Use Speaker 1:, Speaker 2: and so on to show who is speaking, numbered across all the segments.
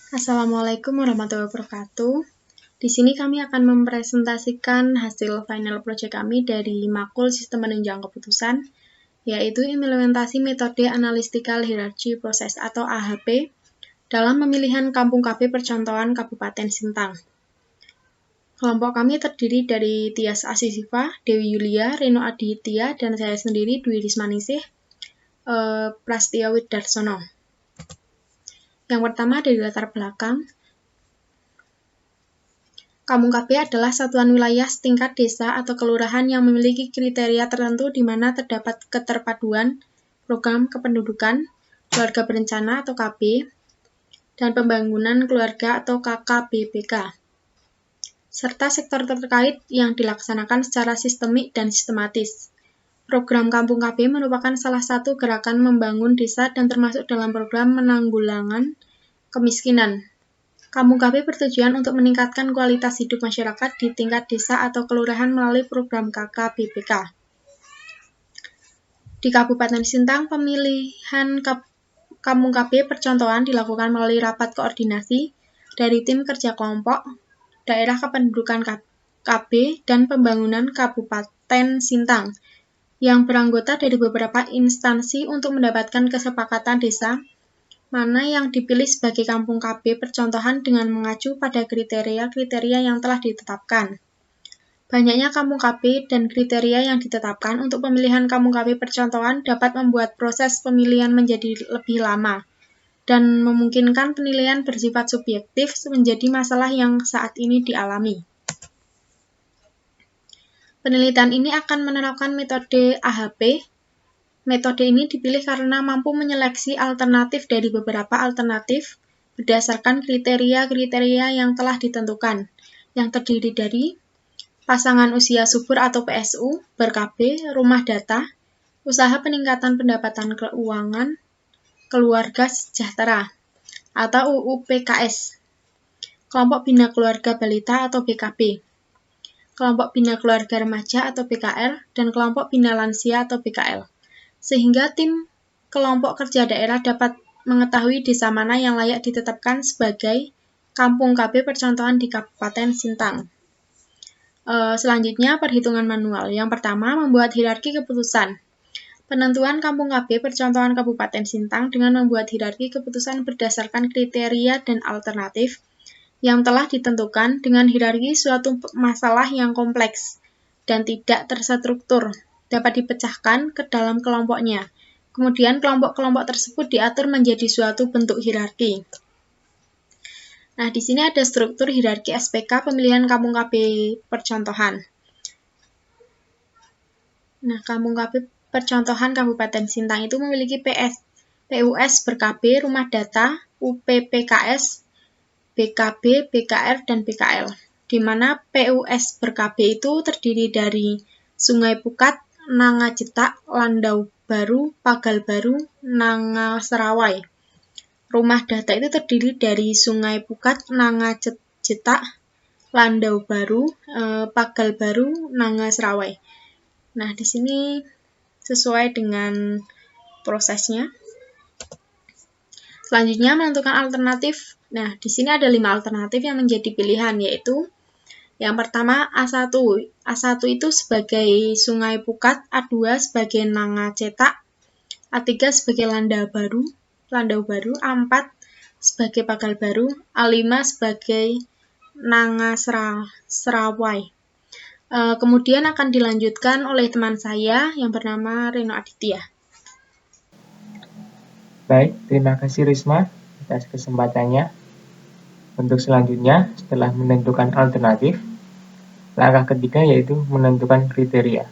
Speaker 1: Assalamualaikum warahmatullahi wabarakatuh. Di sini kami akan mempresentasikan hasil final project kami dari Makul Sistem Penunjang Keputusan, yaitu implementasi metode Analytical Hierarchy Process atau AHP dalam pemilihan Kampung KB Percontohan Kabupaten Sintang. Kelompok kami terdiri dari Tias Asisifa, Dewi Yulia, Reno Aditya, dan saya sendiri, Dwi Rismaningsih, Prastya Widarsono. Yang pertama dari latar belakang, Kampung KB adalah satuan wilayah setingkat desa atau kelurahan yang memiliki kriteria tertentu di mana terdapat keterpaduan program kependudukan, keluarga berencana atau KB, dan pembangunan keluarga atau KKBPK, serta sektor terkait yang dilaksanakan secara sistemik dan sistematis. Program Kampung KB merupakan salah satu gerakan membangun desa dan termasuk dalam program penanggulangan kemiskinan. Kampung KB bertujuan untuk meningkatkan kualitas hidup masyarakat di tingkat desa atau kelurahan melalui program KKBPK. Di Kabupaten Sintang, pemilihan Kampung KB percontohan dilakukan melalui rapat koordinasi dari tim kerja kelompok, daerah kependudukan KB, dan pembangunan Kabupaten Sintang, yang beranggota dari beberapa instansi untuk mendapatkan kesepakatan desa mana yang dipilih sebagai Kampung KB percontohan dengan mengacu pada kriteria-kriteria yang telah ditetapkan. Banyaknya Kampung KB dan kriteria yang ditetapkan untuk pemilihan Kampung KB percontohan dapat membuat proses pemilihan menjadi lebih lama dan memungkinkan penilaian bersifat subjektif menjadi masalah yang saat ini dialami. Penelitian ini akan menerapkan metode AHP. Metode ini dipilih karena mampu menyeleksi alternatif dari beberapa alternatif berdasarkan kriteria-kriteria yang telah ditentukan, yang terdiri dari pasangan usia subur atau PSU, ber-KB, rumah data, usaha peningkatan pendapatan keuangan, keluarga sejahtera, atau UUPKS, kelompok bina keluarga balita atau BKB, kelompok bina keluarga remaja atau BKR, dan kelompok bina lansia atau BKL, sehingga tim kelompok kerja daerah dapat mengetahui desa mana yang layak ditetapkan sebagai Kampung KB percontohan di Kabupaten Sintang. Selanjutnya, perhitungan manual. Yang pertama, membuat hierarki keputusan. Penentuan Kampung KB percontohan Kabupaten Sintang dengan membuat hierarki keputusan berdasarkan kriteria dan alternatif yang telah ditentukan dengan hierarki suatu masalah yang kompleks dan tidak terstruktur dapat dipecahkan ke dalam kelompoknya. Kemudian kelompok-kelompok tersebut diatur menjadi suatu bentuk hierarki. Nah, di sini ada struktur hierarki SPK pemilihan Kampung KB percontohan. Nah, Kampung KB percontohan Kabupaten Sintang itu memiliki PUS ber-KB, rumah data, UPPKS, BKB, BKR, dan BKL, di mana PUS ber-KB itu terdiri dari Sungai Pukat, Nanga Cetak, Landau Baru, Pagal Baru, Nanga Serawai. Rumah data itu terdiri dari Sungai Pukat, Nanga Cetak, Landau Baru, Pagal Baru, Nanga Serawai. Nah, di sini sesuai dengan prosesnya. Selanjutnya, menentukan alternatif. Nah, di sini ada 5 alternatif yang menjadi pilihan, yaitu yang pertama A1. A1 itu sebagai Sungai Pukat, A2 sebagai Nanga Cetak, A3 sebagai Landau Baru, A4 sebagai Pagal Baru, A5 sebagai Nanga Serawai. Kemudian akan dilanjutkan oleh teman saya yang bernama Reno Aditya.
Speaker 2: Baik, terima kasih Risma atas kesempatannya. Untuk selanjutnya, setelah menentukan alternatif, langkah ketiga yaitu menentukan kriteria.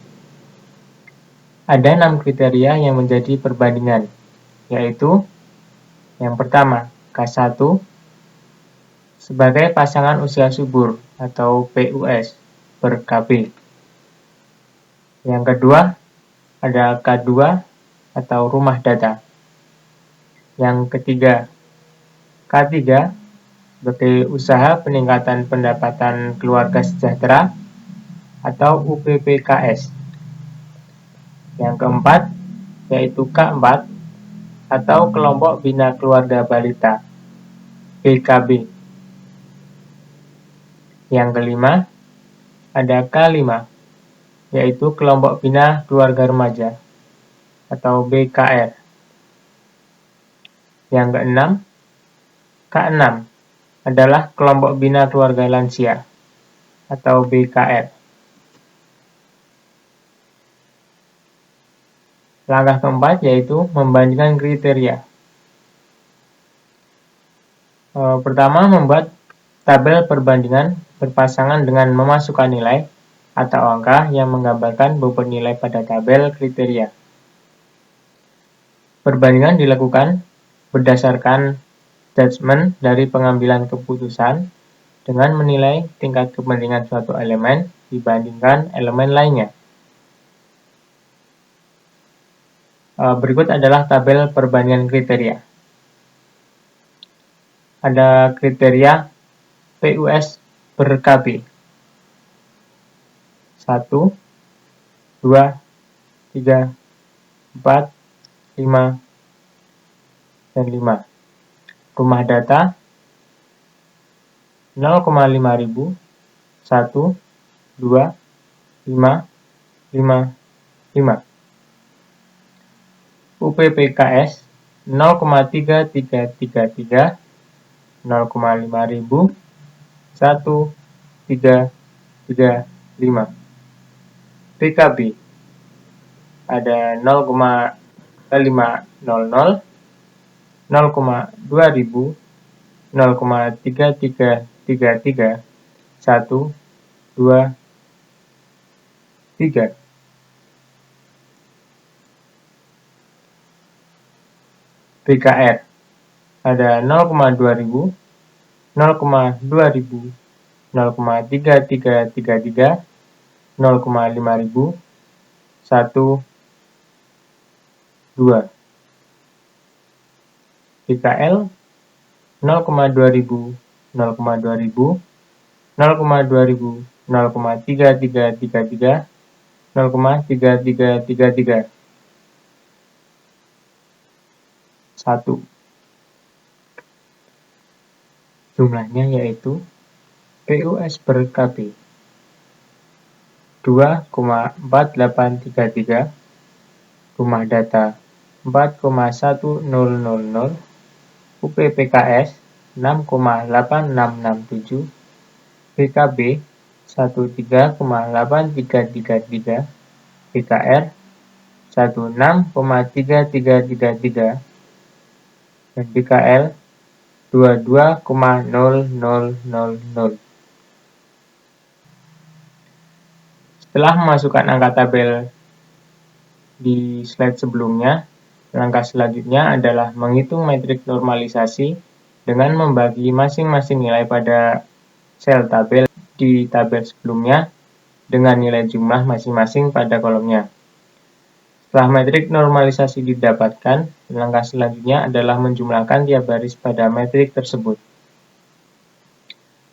Speaker 2: Ada 6 kriteria yang menjadi perbandingan, yaitu yang pertama, K1 sebagai pasangan usia subur atau PUS ber-KB. Yang kedua, ada K2 atau rumah data. Yang ketiga, K3 sebagai usaha peningkatan pendapatan keluarga sejahtera atau UPPKS. Yang keempat, yaitu K4 atau kelompok bina keluarga balita, PKB. Yang kelima, ada K5, yaitu Kelompok Bina Keluarga Remaja atau BKR. Yang keenam, K6 adalah Kelompok Bina Keluarga Lansia atau BKR. Langkah keempat yaitu membandingkan kriteria. Pertama, membuat tabel perbandingan berpasangan dengan memasukkan nilai atau angka yang menggambarkan bobot nilai pada tabel kriteria. Perbandingan dilakukan berdasarkan judgement dari pengambilan keputusan dengan menilai tingkat kepentingan suatu elemen dibandingkan elemen lainnya. Berikut adalah tabel perbandingan kriteria. Ada kriteria PUS per KB. 1, 2, 3, 4, 5, dan 5. Rumah data 0,5 ribu, 1, 2, 5, 5, 5. UPPKS 0,3333, 0,5 ribu, 1, 3, 3, 5. PKB ada 0,500, 0,2 ribu, 0,3333, 1, 2, 3. BKR ada 0,2 ribu, 0,2 ribu, 0,3333, 0,5 ribu, 1, 2. BKL 0,2 ribu, 0,2 ribu, 0,2 ribu, 0,3333, 0,3333. 1. Jumlahnya yaitu PUS per KB 2,4833, rumah data 4,1000, UPPKS 6,8667, PKB 13,8333, BKR 16,3333, dan BKL 22,0000. Setelah memasukkan angka tabel di slide sebelumnya, langkah selanjutnya adalah menghitung metrik normalisasi dengan membagi masing-masing nilai pada sel tabel di tabel sebelumnya dengan nilai jumlah masing-masing pada kolomnya. Setelah metrik normalisasi didapatkan, langkah selanjutnya adalah menjumlahkan tiap baris pada metrik tersebut.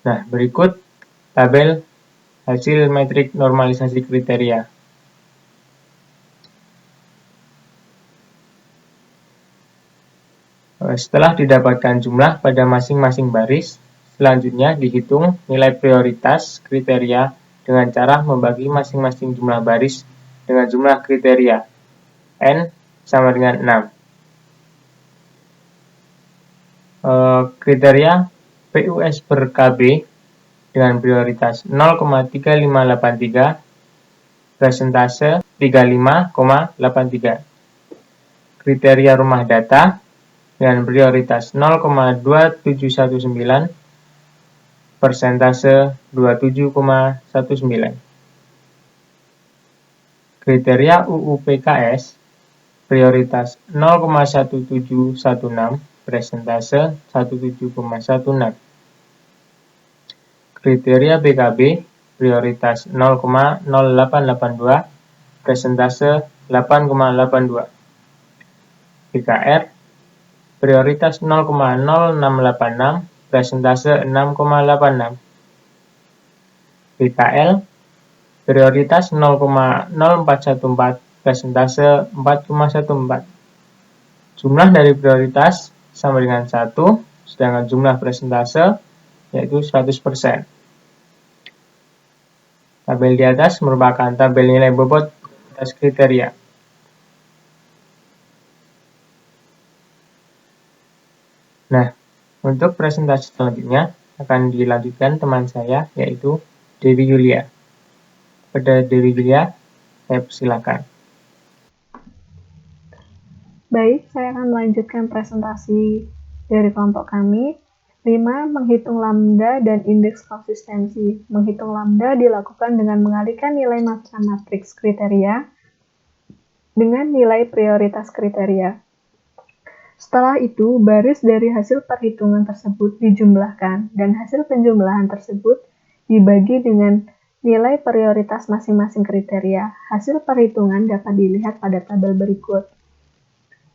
Speaker 2: Nah, berikut tabel hasil metrik normalisasi kriteria. Setelah didapatkan jumlah pada masing-masing baris, selanjutnya dihitung nilai prioritas kriteria dengan cara membagi masing-masing jumlah baris dengan jumlah kriteria. N sama dengan 6. Kriteria PUS per KB dengan prioritas 0,3583, persentase 35,83. Kriteria rumah data dengan prioritas 0,2719, persentase 27,19. Kriteria UUPKS prioritas 0,1716, persentase 17,16. Kriteria BKB prioritas 0,0882, persentase 8,82. BKR prioritas 0,0686, persentase 6,86. BKL prioritas 0,0414, persentase 4,14. Jumlah dari prioritas sama dengan 1, sedangkan jumlah persentase yaitu 100%. Tabel di atas merupakan tabel nilai bobot atas kriteria. Nah, untuk presentasi selanjutnya akan dilanjutkan teman saya, yaitu Dewi Yulia. Pada Dewi Yulia, saya persilakan.
Speaker 3: Baik, saya akan melanjutkan presentasi dari kelompok kami. 5. Menghitung lambda dan indeks konsistensi. Menghitung lambda dilakukan dengan mengalihkan nilai masukan matriks kriteria dengan nilai prioritas kriteria. Setelah itu, baris dari hasil perhitungan tersebut dijumlahkan dan hasil penjumlahan tersebut dibagi dengan nilai prioritas masing-masing kriteria. Hasil perhitungan dapat dilihat pada tabel berikut.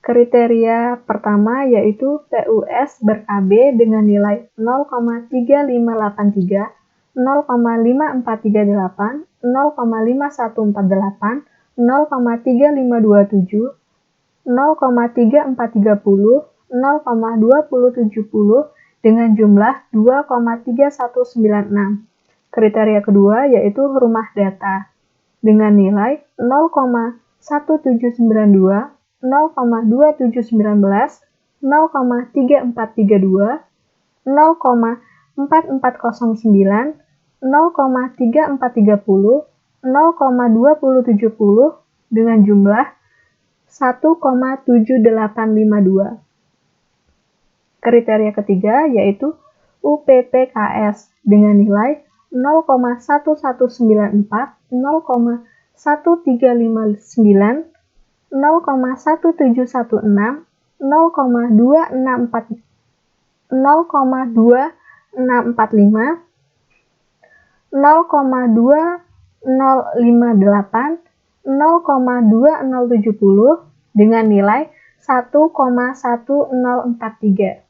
Speaker 3: Kriteria pertama yaitu PUS ber-KB dengan nilai 0,3583, 0,5438, 0,5148, 0,3527, 0,3430, 0,2070 dengan jumlah 2,3196. Kriteria kedua yaitu rumah data dengan nilai 0,1792, 0,2719, 0,3432, 0,4409, 0,3430, 0,2070 dengan jumlah 1,7852. Kriteria ketiga yaitu UPPKS dengan nilai 0,1194, 0,1359, 0,1716, 0,2645, 0,2058, 0,2070 dengan nilai 1,1043.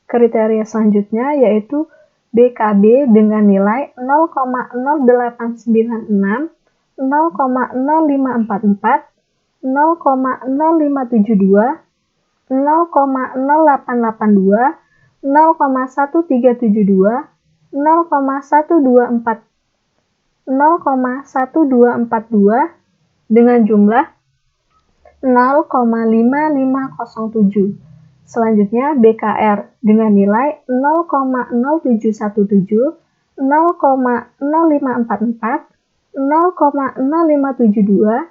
Speaker 3: Kriteria selanjutnya yaitu BKB dengan nilai 0,0896, 0,0544, 0,0572, 0,0882, 0,1372, 0,1242 dengan jumlah 0,5507. Selanjutnya BKR dengan nilai 0,0717, 0,0544, 0,0572,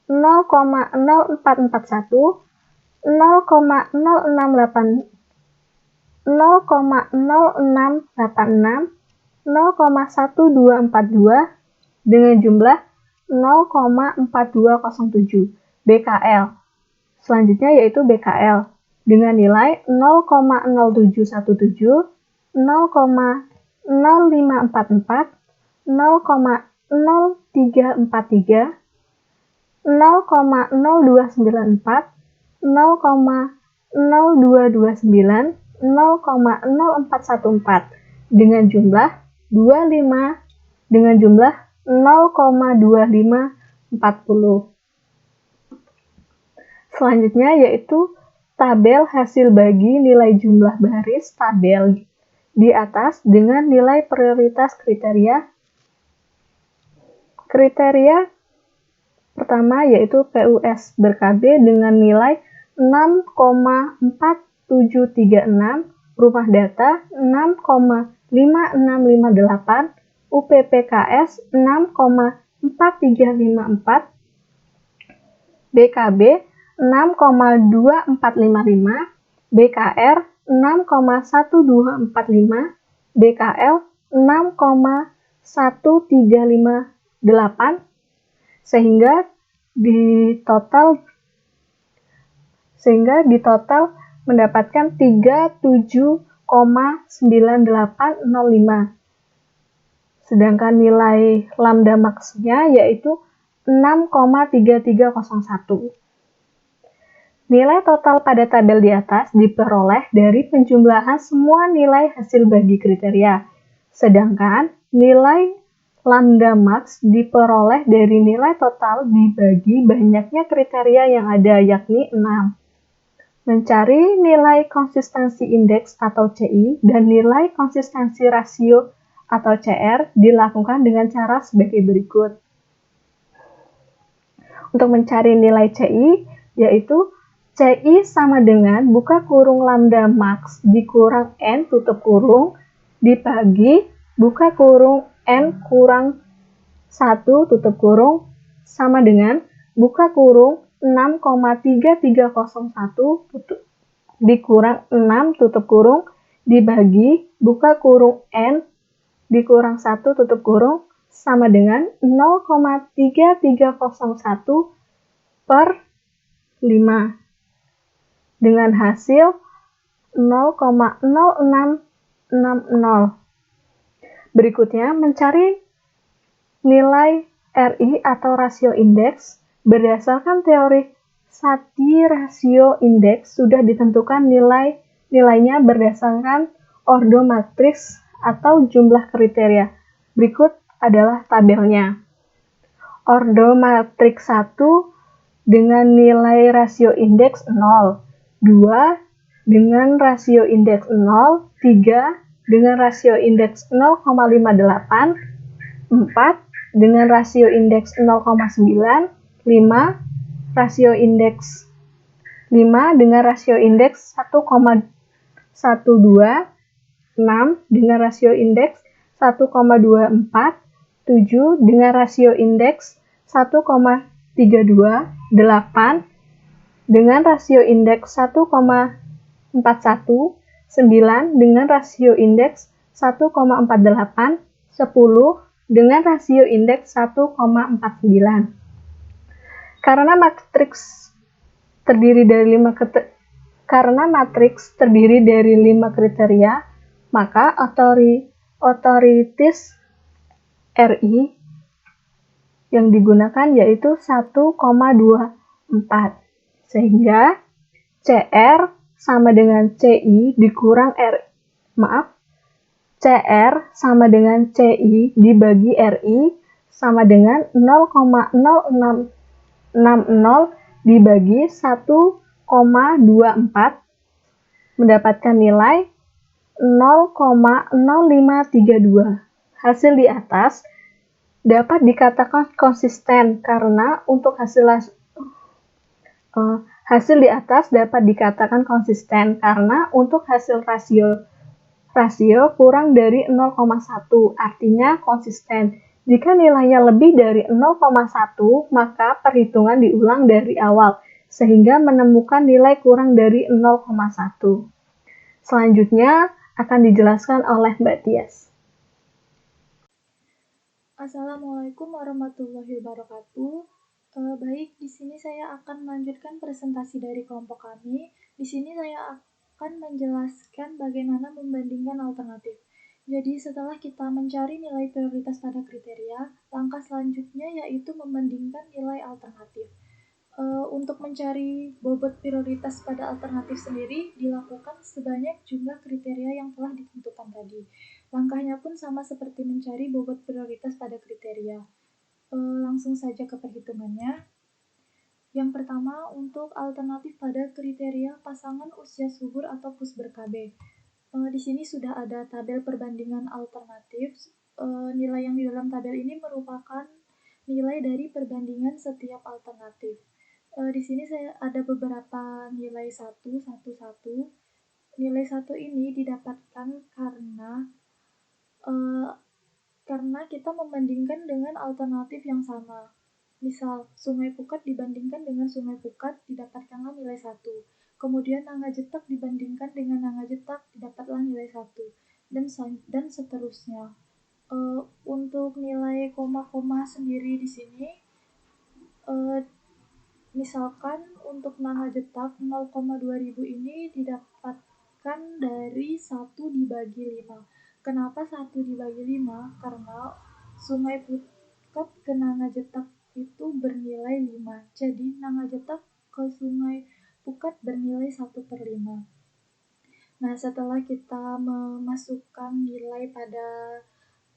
Speaker 3: 0,0441, 0,0686, 0,1242 dengan jumlah 0,4207. BKL. Selanjutnya yaitu BKL dengan nilai 0,0717, 0,0544, 0,0343, 0,0294, 0,0229, 0,0414 dengan jumlah 25 dengan jumlah 0,2540. Selanjutnya yaitu tabel hasil bagi nilai jumlah baris tabel di atas dengan nilai prioritas kriteria. Kriteria pertama yaitu PUS ber-KB dengan nilai 6,4736, rumah data 6,5658, UPPKS 6,4354, BKB 6,2455, BKR 6,1245, BKL 6,1358, sehingga di total mendapatkan 37,9805. Sedangkan nilai lambda maksnya yaitu 6,3301. Nilai total pada tabel di atas diperoleh dari penjumlahan semua nilai hasil bagi kriteria. Sedangkan nilai lambda max diperoleh dari nilai total dibagi banyaknya kriteria yang ada, yakni 6. Mencari nilai konsistensi indeks atau CI dan nilai konsistensi rasio atau CR dilakukan dengan cara sebagai berikut. Untuk mencari nilai CI, yaitu CI sama dengan buka kurung lambda max dikurang N tutup kurung dibagi buka kurung N kurang 1 tutup kurung sama dengan buka kurung 6,3301 dikurang 6 tutup kurung dibagi buka kurung N dikurang 1 tutup kurung sama dengan 0,3301 per 5 dengan hasil 0,0660. Berikutnya, mencari nilai RI atau rasio indeks. Berdasarkan teori Satie rasio indeks sudah ditentukan nilainya berdasarkan ordo matriks atau jumlah kriteria. Berikut adalah tabelnya. Ordo matriks 1 dengan nilai rasio indeks 0, 2 dengan rasio indeks 0, 3 dengan rasio indeks 0,58, 4 dengan rasio indeks 0,9, 5 rasio indeks 5 dengan rasio indeks 1,12, 6 dengan rasio indeks 1,24, 7 dengan rasio indeks 1,32, 8 dengan rasio indeks 1,41, 9 dengan rasio indeks 1,48, 10 dengan rasio indeks 1,49. Karena matriks terdiri dari 5 kriteria, maka otoritas RI yang digunakan yaitu 1,24. Sehingga CR sama dengan CI dikurang CR sama dengan CI dibagi RI sama dengan 0,0660 dibagi 1,24 mendapatkan nilai 0,0532. Hasil di atas dapat dikatakan konsisten karena untuk hasil di atas dapat dikatakan konsisten karena untuk hasil rasio kurang dari 0,1 artinya konsisten. Jika nilainya lebih dari 0,1 maka perhitungan diulang dari awal sehingga menemukan nilai kurang dari 0,1. Selanjutnya akan dijelaskan oleh Mbak Tias.
Speaker 1: Assalamualaikum warahmatullahi wabarakatuh. Baik, di sini saya akan melanjutkan presentasi dari kelompok kami. Di sini saya akan menjelaskan bagaimana membandingkan alternatif. Jadi setelah kita mencari nilai prioritas pada kriteria, langkah selanjutnya yaitu membandingkan nilai alternatif. Untuk mencari bobot prioritas pada alternatif sendiri dilakukan sebanyak jumlah kriteria yang telah ditentukan tadi. Langkahnya pun sama seperti mencari bobot prioritas pada kriteria. Langsung saja ke perhitungannya. Yang pertama, untuk alternatif pada kriteria pasangan usia subur atau pusber-KB. Di sini sudah ada tabel perbandingan alternatif. Nilai yang di dalam tabel ini merupakan nilai dari perbandingan setiap alternatif. Di sini saya ada beberapa nilai 1. Nilai 1 ini didapatkan karena kita membandingkan dengan alternatif yang sama. Misal, Sungai Pukat dibandingkan dengan Sungai Pukat didapatkanlah nilai 1. Kemudian Nanga Jetak dibandingkan dengan Nanga Jetak didapatlah nilai 1. Dan seterusnya. Untuk nilai koma-koma sendiri di sini, misalkan untuk Nanga Jetak 0,2000 ini didapatkan dari 1 dibagi 5. Kenapa 1 dibagi 5? Karena Sungai Pukat ke Nanga Jetak itu bernilai 5. Jadi Nanga Jetak ke Sungai Pukat bernilai 1/5. Nah, setelah kita memasukkan nilai pada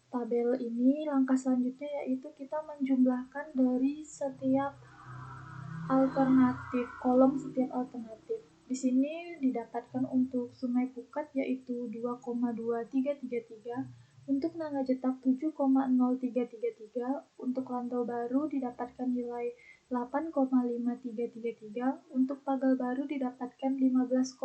Speaker 1: tabel ini, langkah selanjutnya yaitu kita menjumlahkan dari setiap alternatif, kolom setiap alternatif.
Speaker 4: Di sini didapatkan untuk Sungai Pukat yaitu 2,2333, untuk Nangajetak 7,0333, untuk Lantau Baru didapatkan nilai 8,5333, untuk Pagal Baru didapatkan 15,000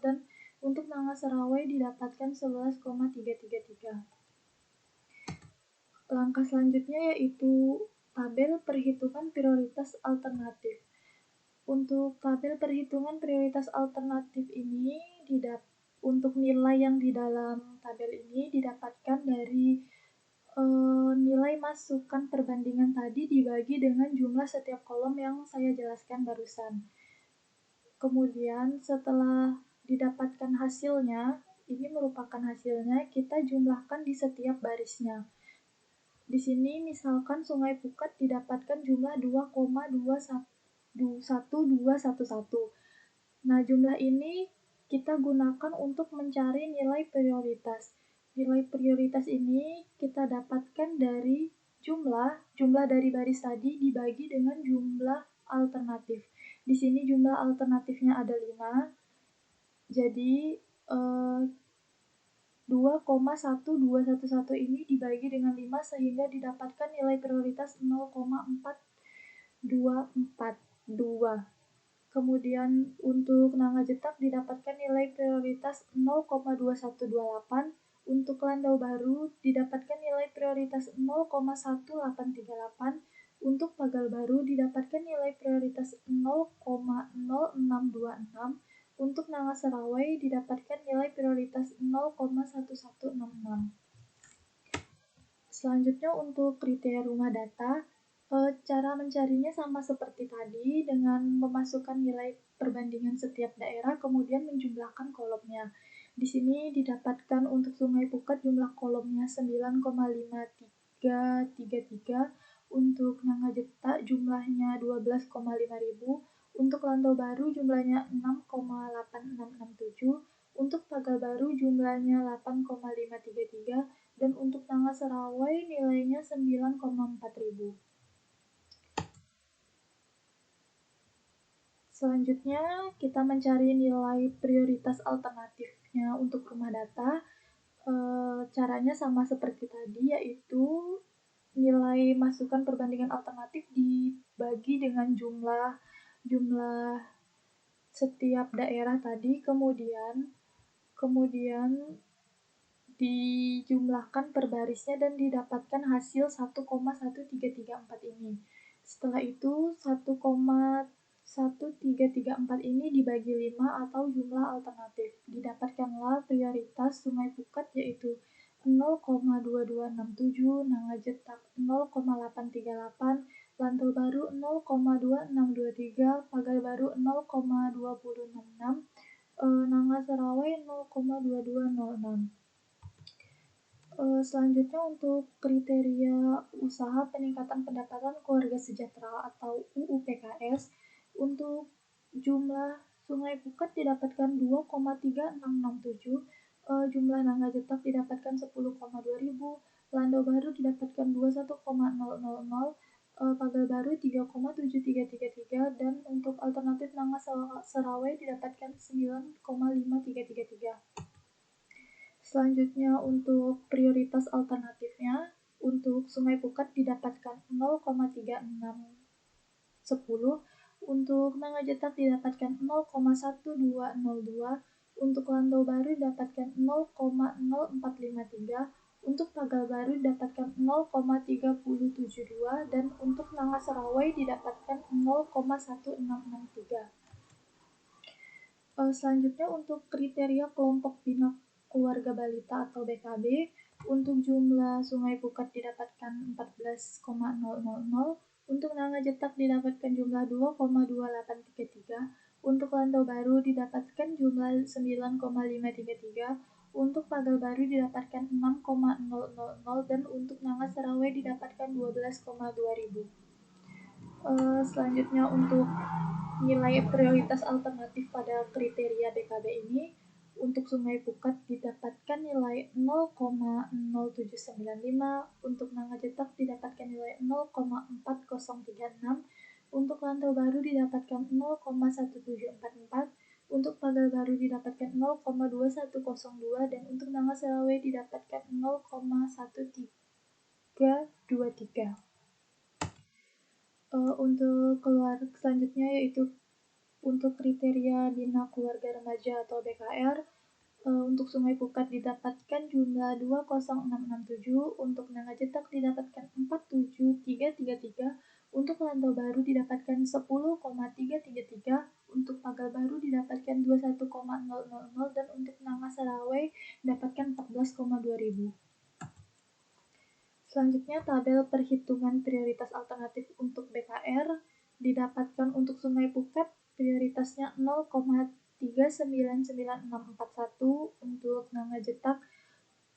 Speaker 4: dan untuk Nanga Serawai didapatkan 11,333. Langkah selanjutnya yaitu tabel perhitungan prioritas alternatif. Untuk tabel perhitungan prioritas alternatif ini untuk nilai yang di dalam tabel ini didapatkan dari nilai masukan perbandingan tadi dibagi dengan jumlah setiap kolom yang saya jelaskan barusan. Kemudian setelah didapatkan hasilnya, ini merupakan hasilnya, kita jumlahkan di setiap barisnya. Di sini misalkan Sungai Pukat didapatkan jumlah 2,1211. Nah, jumlah ini kita gunakan untuk mencari nilai prioritas. Nilai prioritas ini kita dapatkan dari jumlah dari baris tadi dibagi dengan jumlah alternatif. Di sini jumlah alternatifnya ada 5. Jadi 2,1211 ini dibagi dengan 5 sehingga didapatkan nilai prioritas 0,424. Kemudian untuk Nangajetak didapatkan nilai prioritas 0,2128, untuk Landau Baru didapatkan nilai prioritas 0,1838, untuk Pagal Baru didapatkan nilai prioritas 0,0626, untuk Nanga Serawai didapatkan nilai prioritas 0,1166. Selanjutnya untuk kriteria rumah data, cara mencarinya sama seperti tadi dengan memasukkan nilai perbandingan setiap daerah kemudian menjumlahkan kolomnya. Di sini didapatkan untuk Sungai Pukat jumlah kolomnya 9,5333, untuk Nangajetak jumlahnya 12,5000, untuk Lantau Baru jumlahnya 6,8667, untuk Pagal Baru jumlahnya 8,533, dan untuk Nanga Serawai nilainya 9,4000. Selanjutnya, kita mencari nilai prioritas alternatifnya untuk rumah data. Caranya sama seperti tadi, yaitu nilai masukan perbandingan alternatif dibagi dengan jumlah setiap daerah tadi, kemudian dijumlahkan per barisnya dan didapatkan hasil 1,1334 ini. Setelah itu 1,1334 ini dibagi 5 atau jumlah alternatif. Didapatkanlah prioritas Sungai Pukat yaitu 0,2267, Nangajetak 0,838, Lantau Baru 0,2623, Pagal Baru 0,2066, Nanga Serawai 0,2206. Selanjutnya untuk kriteria usaha peningkatan pendapatan keluarga sejahtera atau UUPKS, untuk jumlah Sungai Pukat didapatkan 2,3667, jumlah Nangajetak didapatkan 10,2000, Landau Baru didapatkan 21,000, Pagal Baru 3,7333, dan untuk alternatif Nanga Serawai didapatkan 9,5333. Selanjutnya untuk prioritas alternatifnya, untuk Sungai Pukat didapatkan 0,3610, untuk Nangajetak didapatkan 0,1202, untuk Lantau Baru didapatkan 0,0453, untuk Pagal Baru didapatkan 0,3072, dan untuk Nanga Serawai didapatkan 0,1663. Selanjutnya untuk kriteria kelompok bina keluarga balita atau BKB, untuk jumlah Sungai Pukat didapatkan 14,000, untuk Nangajetak didapatkan jumlah 2,2833, untuk Lantau Baru didapatkan jumlah 9,533, untuk Pagal Baru didapatkan 6,000, dan untuk Nanga Serawai didapatkan 12,2000. Selanjutnya untuk nilai prioritas alternatif pada kriteria BKB ini, untuk Sungai Pukat didapatkan nilai 0,0795, untuk Nangajetak didapatkan nilai 0,4036, Untuk Lantau Baru didapatkan 0,1744, untuk Pagal Baru didapatkan 0,2102, dan untuk Nanga Serawe didapatkan 0,1323. Untuk selanjutnya yaitu untuk kriteria Bina Keluarga Remaja atau BKR. Untuk Sungai Pukat didapatkan jumlah 20667, untuk Nangajetak didapatkan 47333, untuk Lantau Baru didapatkan 10,333, untuk Pagal Baru didapatkan 21,000, dan untuk Nanga Serawe didapatkan 14,2000. Selanjutnya tabel perhitungan prioritas alternatif untuk BKR didapatkan untuk Sungai Pukat prioritasnya 0,399641, untuk Nangajetak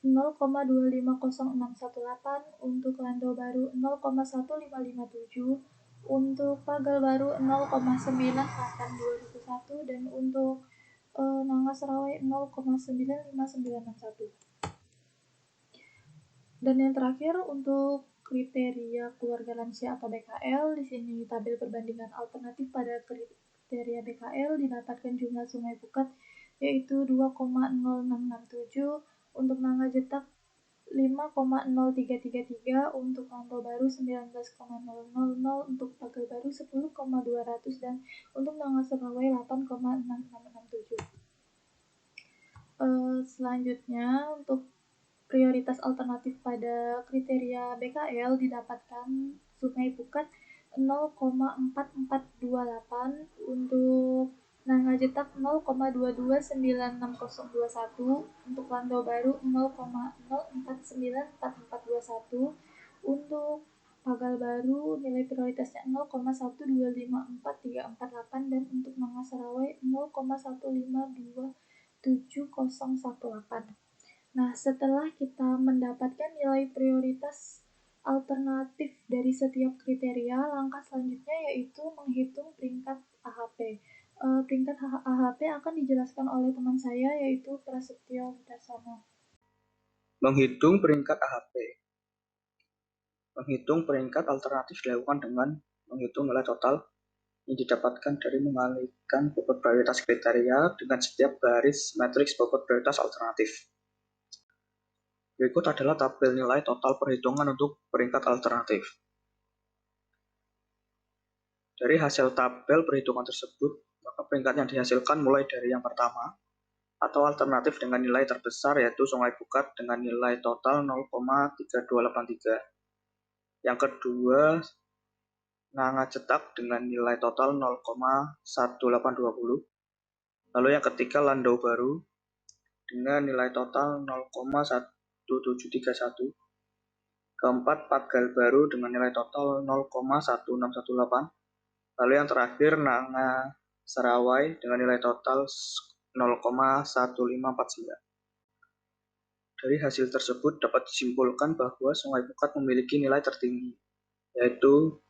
Speaker 4: 0,250618, untuk Lantau Baru 0,1557, untuk Pagal Baru 0,98211, dan untuk Nanga Serawe 0,95961. Dan yang terakhir untuk kriteria keluarga lansia atau BKL, di sini tabel perbandingan alternatif pada kriteria BKL didapatkan jumlah Sungai Pukat yaitu 2,0667, untuk Nangajetak 5,0333, untuk Lantau Baru 19,000, untuk Pagal Baru 10,200, dan untuk Nanga Serawe 8,6667. Selanjutnya untuk prioritas alternatif pada kriteria BKL didapatkan Sungai Pukat 0,4428, untuk Nangajetak 0,229621, untuk Lantau Baru 0,04944421, untuk Pagal Baru nilai prioritasnya 0,1254348, dan untuk Nanga Serawe 0,1527018. Nah, setelah kita mendapatkan nilai prioritas alternatif dari setiap kriteria, langkah selanjutnya yaitu menghitung peringkat AHP. Peringkat AHP akan dijelaskan oleh teman saya yaitu Prasetyo Widarsono.
Speaker 5: Menghitung peringkat AHP. Menghitung peringkat alternatif dilakukan dengan menghitung nilai total yang didapatkan dari mengalihkan bobot prioritas kriteria dengan setiap baris matriks bobot prioritas alternatif. Berikut adalah tabel nilai total perhitungan untuk peringkat alternatif. Dari hasil tabel perhitungan tersebut, maka peringkat yang dihasilkan mulai dari yang pertama, atau alternatif dengan nilai terbesar yaitu Sungai Pukat dengan nilai total 0,3283. Yang kedua, Nangajetak dengan nilai total 0,1820. Lalu yang ketiga, Lantau Baru dengan nilai total 0,1731. Keempat, Pagal Baru dengan nilai total 0,1618. Lalu yang terakhir, Nanga Serawe dengan nilai total 0,1549. Dari hasil tersebut dapat disimpulkan bahwa Sungai Pukat memiliki nilai tertinggi, yaitu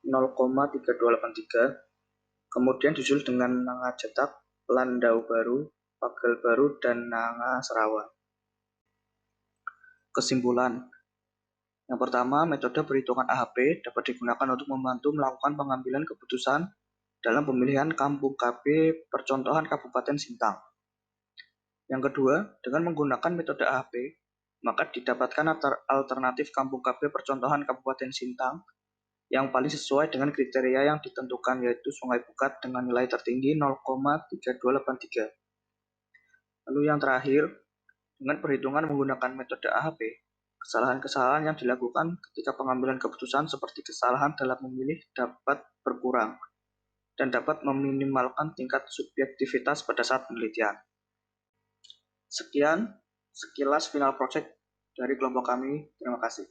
Speaker 5: 0,3283, kemudian disusul dengan Nangajetak, Lantau Baru, Pagal Baru, dan Nanga Serawe. Kesimpulan. Yang pertama, metode perhitungan AHP dapat digunakan untuk membantu melakukan pengambilan keputusan dalam pemilihan Kampung KB Percontohan Kabupaten Sintang. Yang kedua, dengan menggunakan metode AHP, maka didapatkan alternatif Kampung KB Percontohan Kabupaten Sintang yang paling sesuai dengan kriteria yang ditentukan, yaitu Sungai Pukat dengan nilai tertinggi 0,3283. Lalu yang terakhir, dengan perhitungan menggunakan metode AHP, kesalahan-kesalahan yang dilakukan ketika pengambilan keputusan seperti kesalahan dalam memilih dapat berkurang dan dapat meminimalkan tingkat subjektivitas pada saat penelitian. Sekian sekilas final project dari kelompok kami. Terima kasih.